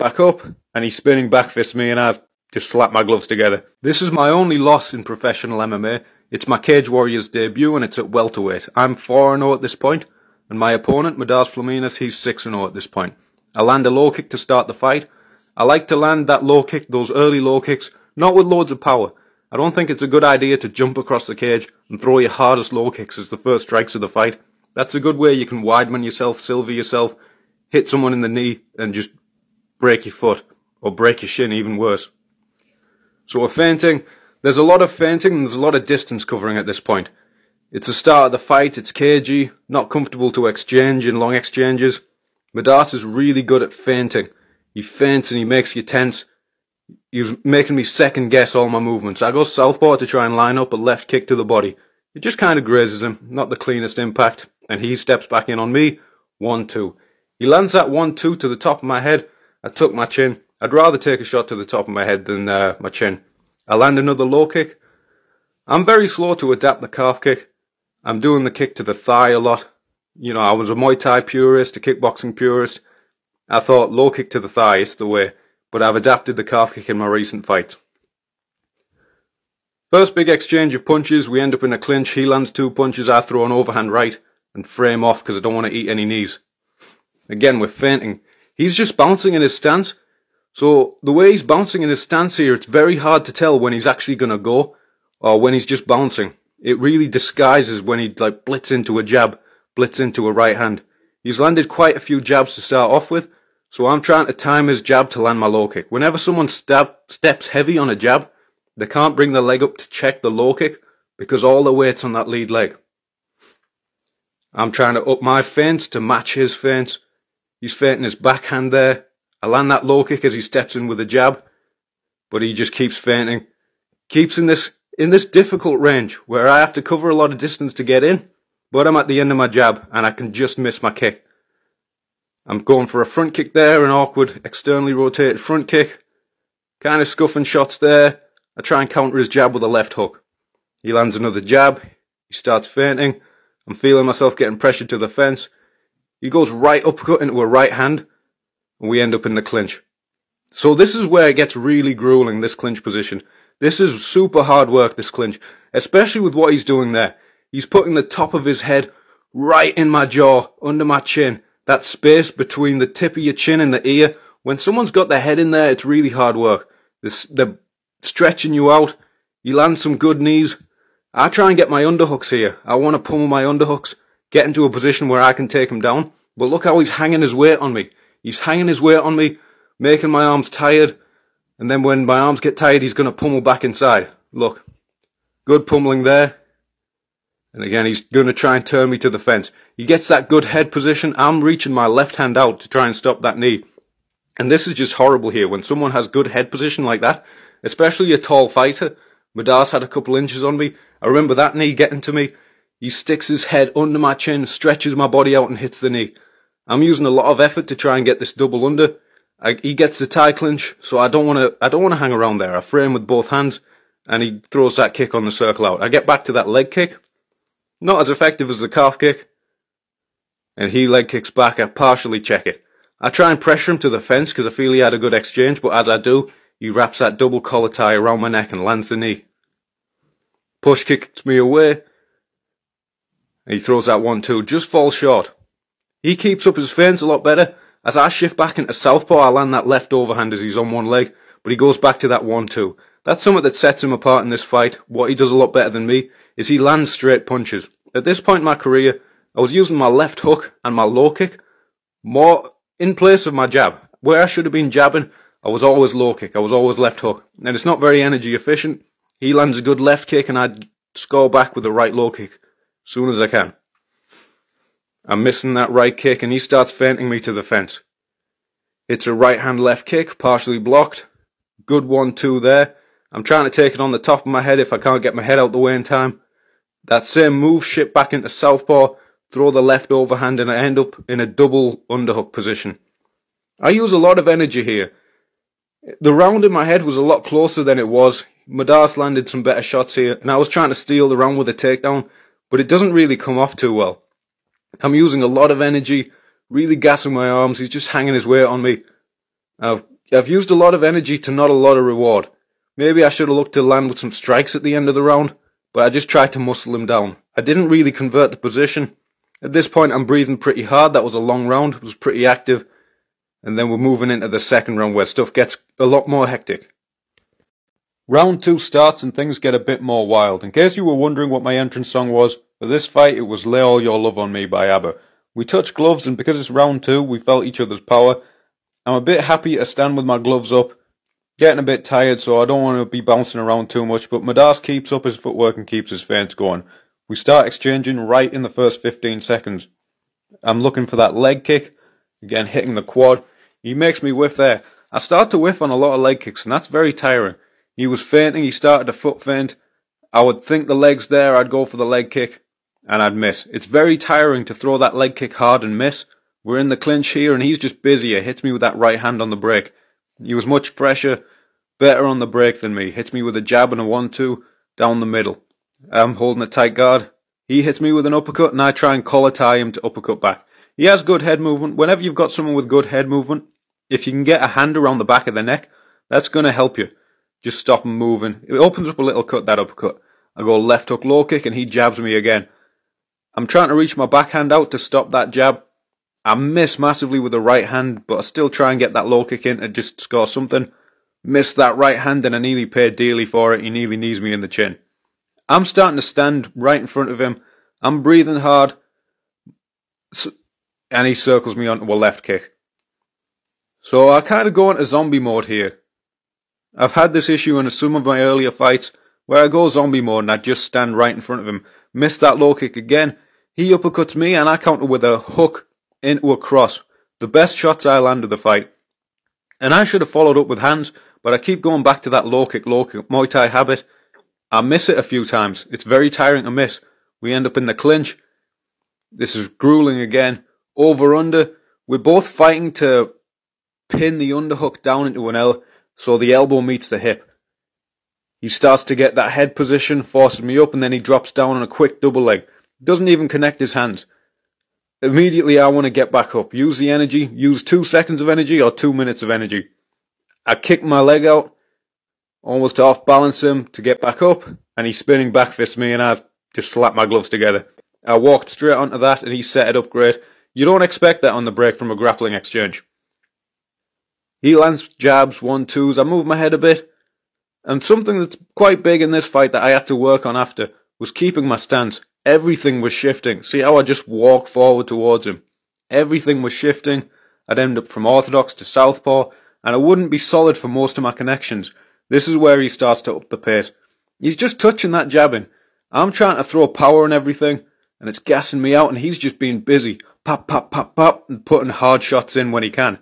back up, and he's spinning back fist me, and I just slap my gloves together. This is my only loss in professional MMA. It's my Cage Warriors debut, and it's at welterweight. I'm 4-0 at this point, and my opponent, Madars Fleminas, he's 6-0 at this point. I land a low kick to start the fight. I like to land that low kick, those early low kicks, not with loads of power. I don't think it's a good idea to jump across the cage and throw your hardest low kicks as the first strikes of the fight. That's a good way you can wideman yourself, silver yourself, hit someone in the knee and just break your foot, or break your shin, even worse. So we're feinting. There's a lot of feinting and there's a lot of distance covering at this point. It's the start of the fight, it's cagey, not comfortable to exchange in long exchanges. Madars is really good at feinting. He feints and he makes you tense. He was making me second guess all my movements. I go southpaw to try and line up a left kick to the body. It just kind of grazes him, not the cleanest impact, and he steps back in on me, 1-2. He lands that 1-2 to the top of my head. I tuck my chin. I'd rather take a shot to the top of my head than my chin. I land another low kick. I'm very slow to adapt the calf kick. I'm doing the kick to the thigh a lot. You know, I was a Muay Thai purist, a kickboxing purist. I thought low kick to the thigh is the way, but I've adapted the calf kick in my recent fights. First big exchange of punches, we end up in a clinch. He lands 2 punches, I throw an overhand right and frame off because I don't want to eat any knees. Again, we're feinting. He's just bouncing in his stance. So the way he's bouncing in his stance here, it's very hard to tell when he's actually going to go or when he's just bouncing. It really disguises when he like blitz into a jab, blitz into a right hand. He's landed quite a few jabs to start off with, so I'm trying to time his jab to land my low kick. Whenever someone steps heavy on a jab, they can't bring their leg up to check the low kick because all the weight's on that lead leg. I'm trying to up my feints to match his feints. He's feinting his backhand there. I land that low kick as he steps in with a jab, but he just keeps feinting. Keeps in this difficult range where I have to cover a lot of distance to get in, but I'm at the end of my jab and I can just miss my kick. I'm going for a front kick there, an awkward externally rotated front kick. Kind of scuffing shots there. I try and counter his jab with a left hook. He lands another jab. He starts feinting. I'm feeling myself getting pressured to the fence. He goes right uppercut into a right hand, and we end up in the clinch. So this is where it gets really grueling, this clinch position. This is super hard work, this clinch, especially with what he's doing there. He's putting the top of his head right in my jaw, under my chin. That space between the tip of your chin and the ear. When someone's got their head in there, it's really hard work. They're stretching you out. You land some good knees. I try and get my underhooks here. I want to pummel my underhooks, get into a position where I can take him down. But look how he's hanging his weight on me. He's hanging his weight on me, making my arms tired. And then when my arms get tired, he's going to pummel back inside. Look, good pummeling there. And again, he's going to try and turn me to the fence. He gets that good head position. I'm reaching my left hand out to try and stop that knee. And this is just horrible here. When someone has good head position like that, especially a tall fighter. Madars had a couple inches on me. I remember that knee getting to me. He sticks his head under my chin, stretches my body out and hits the knee. I'm using a lot of effort to try and get this double under. He gets the tie clinch, so I don't want to hang around there. I frame with both hands, and he throws that kick on the circle out. I get back to that leg kick. Not as effective as the calf kick. And he leg kicks back. I partially check it. I try and pressure him to the fence because I feel he had a good exchange, but as I do, he wraps that double collar tie around my neck and lands the knee. Push kicks me away. And he throws that 1-2. Just falls short. He keeps up his feints a lot better. As I shift back into southpaw, I land that left overhand as he's on one leg, but he goes back to that 1-2. That's something that sets him apart in this fight. What he does a lot better than me is he lands straight punches. At this point in my career, I was using my left hook and my low kick more in place of my jab. Where I should have been jabbing, I was always low kick. I was always left hook. And it's not very energy efficient. He lands a good left kick and I score back with the right low kick as soon as I can. I'm missing that right kick and he starts feinting me to the fence. It's a right hand left kick, partially blocked. Good 1-2 there. I'm trying to take it on the top of my head if I can't get my head out the way in time. That same move, shift back into southpaw, throw the left overhand and I end up in a double underhook position. I use a lot of energy here. The round in my head was a lot closer than it was. Madars landed some better shots here and I was trying to steal the round with a takedown, but it doesn't really come off too well. I'm using a lot of energy, really gassing my arms. He's just hanging his weight on me. I've I've used a lot of energy to not a lot of reward. Maybe I should have looked to land with some strikes at the end of the round, but I just tried to muscle him down. I didn't really convert the position. At this point I'm breathing pretty hard. That was a long round, it was pretty active. And then we're moving into the second round where stuff gets a lot more hectic. Round 2 starts and things get a bit more wild. In case you were wondering what my entrance song was, for this fight it was Lay All Your Love On Me by ABBA. We touched gloves, and because it's round 2 we felt each other's power. I'm a bit happy to stand with my gloves up. Getting a bit tired, so I don't want to be bouncing around too much, but Madars keeps up his footwork and keeps his feints going. We start exchanging right in the first 15 seconds. I'm looking for that leg kick, again hitting the quad. He makes me whiff there. I start to whiff on a lot of leg kicks, and that's very tiring. He was feinting, he started a foot feint. I would think the leg's there, I'd go for the leg kick, and I'd miss. It's very tiring to throw that leg kick hard and miss. We're in the clinch here, and he's just busy. He hits me with that right hand on the break. He was much fresher, better on the break than me. Hits me with a jab and a 1-2 down the middle. I'm holding a tight guard. He hits me with an uppercut, and I try and collar tie him to uppercut back. He has good head movement. Whenever you've got someone with good head movement, if you can get a hand around the back of the neck, that's going to help you. Just stop him moving. It opens up a little cut, that uppercut. I go left hook, low kick, and he jabs me again. I'm trying to reach my backhand out to stop that jab. I miss massively with the right hand, but I still try and get that low kick in to just score something. Missed that right hand, and I nearly paid dearly for it. He nearly knees me in the chin. I'm starting to stand right in front of him. I'm breathing hard. And he circles me onto a left kick. So I kind of go into zombie mode here. I've had this issue in some of my earlier fights where I go zombie mode and I just stand right in front of him. Miss that low kick again. He uppercuts me and I counter with a hook into a cross. The best shots I land of the fight. And I should have followed up with hands, but I keep going back to that low kick Muay Thai habit. I miss it a few times. It's very tiring to miss. We end up in the clinch. This is grueling again. Over under. We're both fighting to pin the underhook down into an L so the elbow meets the hip. He starts to get that head position, forces me up, and then he drops down on a quick double leg. Doesn't even connect his hands. Immediately I want to get back up. Use the energy. Use 2 seconds of energy or 2 minutes of energy. I kick my leg out, almost off balance him to get back up, and he's spinning back fist me, and I just slap my gloves together. I walked straight onto that, and he set it up great. You don't expect that on the break from a grappling exchange. He lands jabs, 1-2s. I move my head a bit. And something that's quite big in this fight that I had to work on after was keeping my stance. Everything was shifting. See how I just walk forward towards him? Everything was shifting. I'd end up from orthodox to southpaw, and I wouldn't be solid for most of my connections. This is where he starts to up the pace. He's just touching that jabbing. I'm trying to throw power and everything, and it's gassing me out, and he's just being busy. Pop, pop, pop, pop, and putting hard shots in when he can.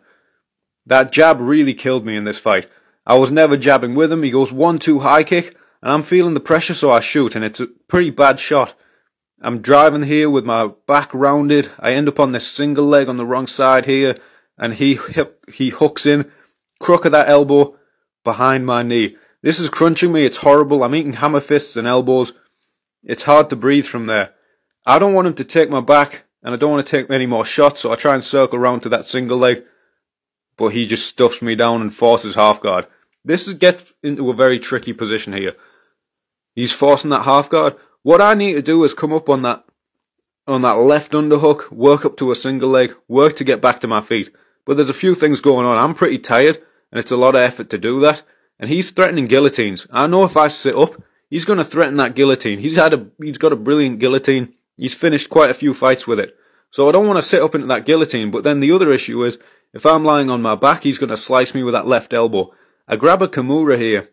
That jab really killed me in this fight. I was never jabbing with him. He goes 1-2 high kick, and I'm feeling the pressure, so I shoot, and it's a pretty bad shot. I'm driving here with my back rounded. I end up on this single leg on the wrong side here, and he hooks in, crook of that elbow behind my knee. This is crunching me. It's horrible. I'm eating hammer fists and elbows. It's hard to breathe from there. I don't want him to take my back, and I don't want to take any more shots, so I try and circle around to that single leg. But he just stuffs me down and forces half guard. This gets into a very tricky position here. He's forcing that half guard. What I need to do is come up on that left underhook, work up to a single leg, work to get back to my feet. But there's a few things going on. I'm pretty tired, and it's a lot of effort to do that. And he's threatening guillotines. I know if I sit up, he's going to threaten that guillotine. He's got a brilliant guillotine. He's finished quite a few fights with it. So I don't want to sit up into that guillotine. But then the other issue is, if I'm lying on my back, he's going to slice me with that left elbow. I grab a Kimura here,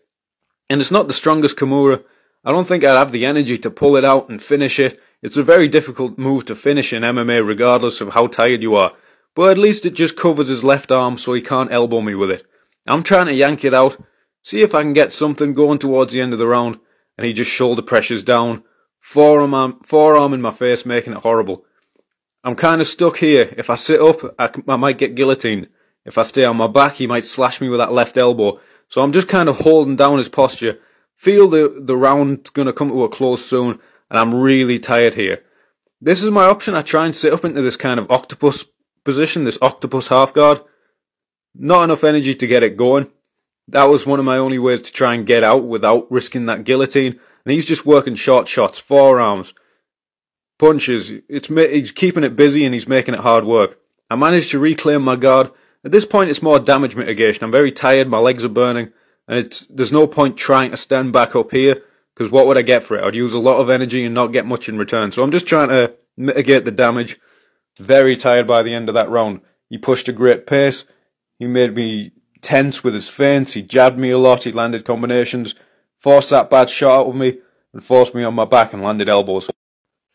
and it's not the strongest Kimura. I don't think I'd have the energy to pull it out and finish it. It's a very difficult move to finish in MMA regardless of how tired you are. But at least it just covers his left arm so he can't elbow me with it. I'm trying to yank it out, see if I can get something going towards the end of the round, and he just shoulder pressures down, forearm in my face, making it horrible. I'm kind of stuck here. If I sit up, I might get guillotined. If I stay on my back, he might slash me with that left elbow. So I'm just kind of holding down his posture. Feel the round's going to come to a close soon, and I'm really tired here. This is my option. I try and sit up into this kind of octopus position, this octopus half guard. Not enough energy to get it going. That was one of my only ways to try and get out without risking that guillotine. And he's just working short shots, forearms, punches. He's keeping it busy and he's making it hard work. I managed to reclaim my guard. At this point, it's more damage mitigation. I'm very tired, my legs are burning, and there's no point trying to stand back up here, because what would I get for it? I'd use a lot of energy and not get much in return. So I'm just trying to mitigate the damage. Very tired by the end of that round. He pushed a great pace. He made me tense with his feints. He jabbed me a lot. He landed combinations, forced that bad shot out of me, and forced me on my back and landed elbows.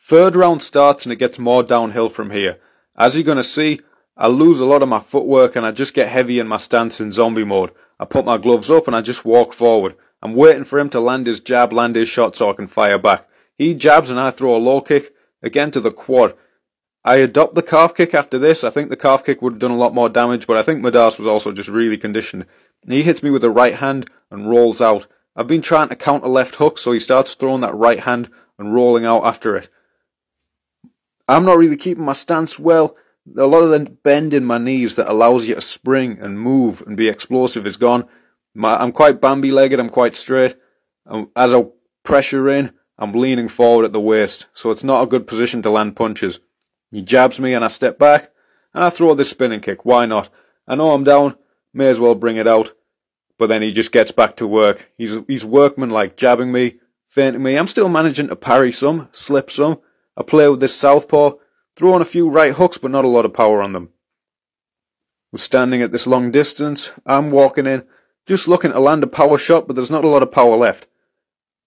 Third round starts and it gets more downhill from here. As you're going to see, I lose a lot of my footwork and I just get heavy in my stance in zombie mode. I put my gloves up and I just walk forward. I'm waiting for him to land his jab, land his shot so I can fire back. He jabs and I throw a low kick, again to the quad. I adopt the calf kick after this. I think the calf kick would have done a lot more damage, but I think Madars was also just really conditioned. He hits me with a right hand and rolls out. I've been trying to counter left hook, so he starts throwing that right hand and rolling out after it. I'm not really keeping my stance well. A lot of the bend in my knees that allows you to spring and move and be explosive is gone. I'm quite Bambi-legged, I'm quite straight. As I pressure in, I'm leaning forward at the waist, so it's not a good position to land punches. He jabs me and I step back, and I throw this spinning kick. Why not? I know I'm down, may as well bring it out. But then he just gets back to work. He's workman-like, jabbing me, feinting me. I'm still managing to parry some, slip some. I play with this southpaw, throwing a few right hooks, but not a lot of power on them. We're standing at this long distance. I'm walking in, just looking to land a power shot, but there's not a lot of power left.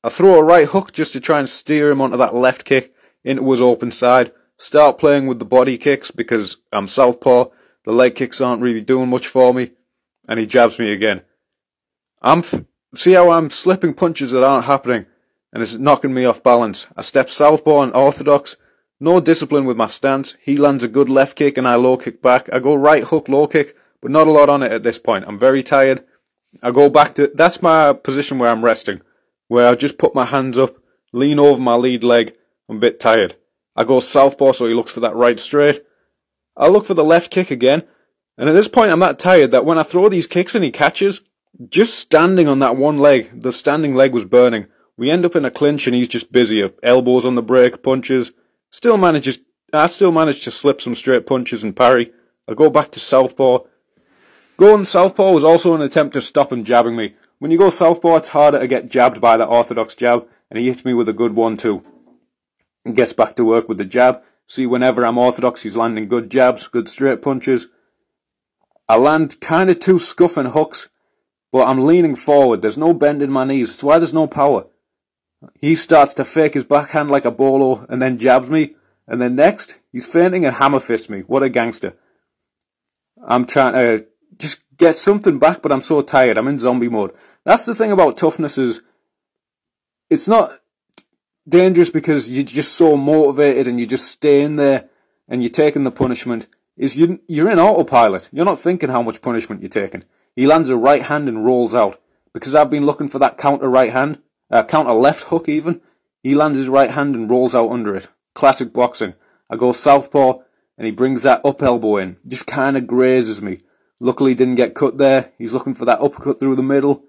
I throw a right hook just to try and steer him onto that left kick into his open side. Start playing with the body kicks because I'm southpaw. The leg kicks aren't really doing much for me. And he jabs me again. See how I'm slipping punches that aren't happening, and it's knocking me off balance. I step southpaw and orthodox. No discipline with my stance. He lands a good left kick and I low kick back. I go right hook, low kick, but not a lot on it at this point. I'm very tired. I go back to, that's my position where I'm resting, where I just put my hands up, lean over my lead leg. I'm a bit tired. I go southpaw, so he looks for that right straight. I look for the left kick again, and at this point I'm that tired that when I throw these kicks and he catches, just standing on that one leg, the standing leg was burning. We end up in a clinch and he's just busy. Elbows on the break, punches. I still manage to slip some straight punches and parry. I go back to southpaw. Going southpaw was also an attempt to stop him jabbing me. When you go southpaw, it's harder to get jabbed by that orthodox jab, and he hits me with a good one too. And gets back to work with the jab. See, whenever I'm orthodox, he's landing good jabs, good straight punches. I land kind of two scuffing hooks, but I'm leaning forward. There's no bend in my knees. That's why there's no power. He starts to fake his backhand like a bolo and then jabs me. And then next, he's feinting and hammer fists me. What a gangster. I'm trying to just get something back, but I'm so tired. I'm in zombie mode. That's the thing about toughness is, it's not dangerous because you're just so motivated and you just stay in there and you're taking the punishment. You're in autopilot. You're not thinking how much punishment you're taking. He lands a right hand and rolls out. Because I've been looking for that counter right hand, counter left hook even. He lands his right hand and rolls out under it. Classic boxing. I go southpaw and he brings that up elbow in. Just kind of grazes me. Luckily didn't get cut there. He's looking for that uppercut through the middle.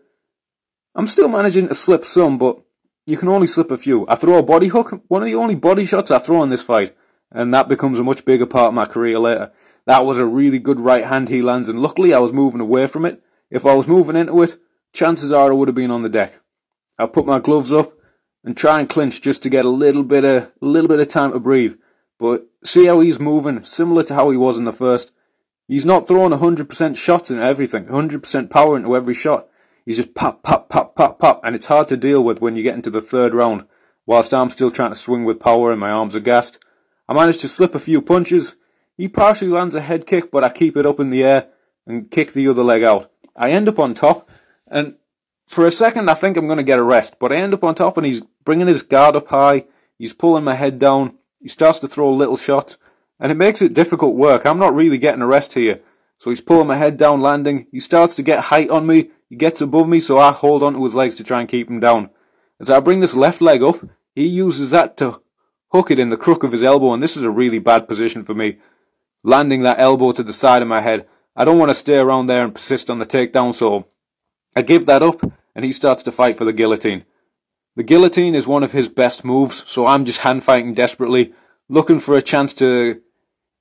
I'm still managing to slip some, but you can only slip a few. I throw a body hook, one of the only body shots I throw in this fight, and that becomes a much bigger part of my career later. That was a really good right hand he lands, and luckily I was moving away from it. If I was moving into it, chances are I would have been on the deck. I put my gloves up and try and clinch just to get a little bit of time to breathe. But see how he's moving, similar to how he was in the first. He's not throwing 100% shots into everything, 100% power into every shot. He's just pop, pop, pop, pop, pop, and it's hard to deal with when you get into the third round, whilst I'm still trying to swing with power and my arms are gassed. I managed to slip a few punches. He partially lands a head kick, but I keep it up in the air and kick the other leg out. I end up on top, and for a second I think I'm going to get a rest, but I end up on top and he's bringing his guard up high, he's pulling my head down, he starts to throw little shots, and it makes it difficult work. I'm not really getting a rest here. So he's pulling my head down, landing. He starts to get height on me. He gets above me, so I hold onto his legs to try and keep him down. As I bring this left leg up, he uses that to hook it in the crook of his elbow, and this is a really bad position for me. Landing that elbow to the side of my head. I don't want to stay around there and persist on the takedown, so I give that up, and he starts to fight for the guillotine. The guillotine is one of his best moves, so I'm just hand fighting desperately, looking for a chance to,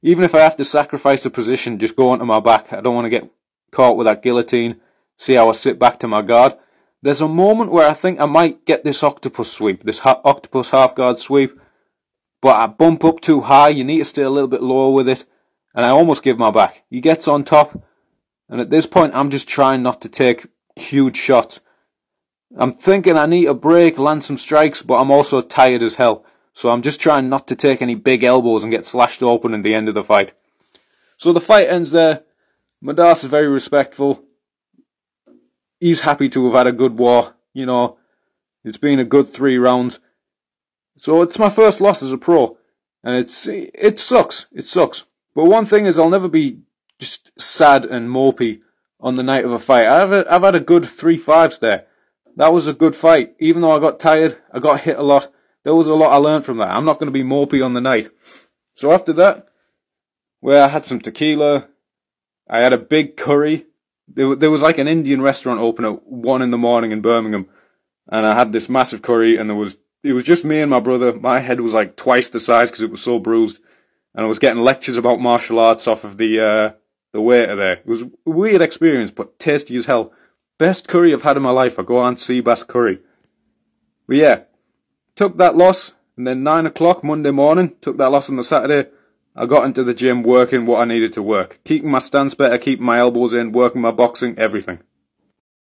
even if I have to sacrifice a position, just go onto my back. I don't want to get caught with that guillotine. See how I sit back to my guard. There's a moment where I think I might get this octopus sweep, this octopus half guard sweep, but I bump up too high. You need to stay a little bit lower with it, and I almost give my back. He gets on top, and at this point I'm just trying not to take huge shots. I'm thinking I need a break, land some strikes, but I'm also tired as hell. So I'm just trying not to take any big elbows and get slashed open in the end of the fight. So the fight ends there. Madars is very respectful. He's happy to have had a good war. You know, it's been a good 3 rounds. So it's my first loss as a pro. And it sucks. It sucks. But one thing is, I'll never be just sad and mopey on the night of a fight. I've had a good 3-5s there. That was a good fight. Even though I got tired, I got hit a lot. There was a lot I learned from that. I'm not going to be mopey on the night. So after that, where I had some tequila, I had a big curry. There was like an Indian restaurant open at 1 in the morning in Birmingham. And I had this massive curry, and it was just me and my brother. My head was like twice the size because it was so bruised. And I was getting lectures about martial arts off of the waiter there. It was a weird experience, but tasty as hell. Best curry I've had in my life. I go on sea bass curry. But yeah, took that loss, and then 9 o'clock Monday morning, took that loss on the Saturday. I got into the gym working what I needed to work. Keeping my stance better, keeping my elbows in, working my boxing, everything.